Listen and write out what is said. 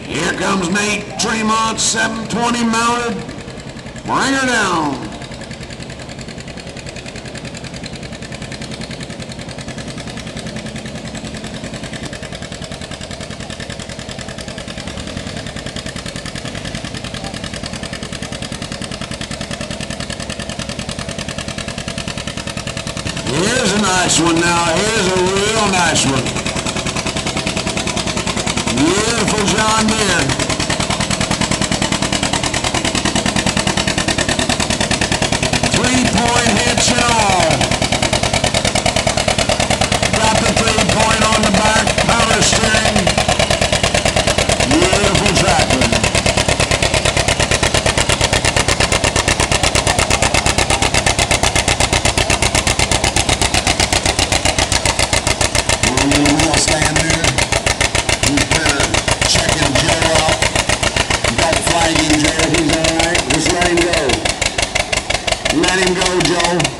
Here comes Nate Tremont, 720 mounted. Bring her down. Here's a nice one now. Here's a real nice one. Beautiful John Deere. Three-point hitch and all. Got the 3-point on the back, power steering. Beautiful tractor. We'll stand there. We've been checking Joe out. Don't flag him, Joe. He's all right. Just let him go. Let him go, Joe.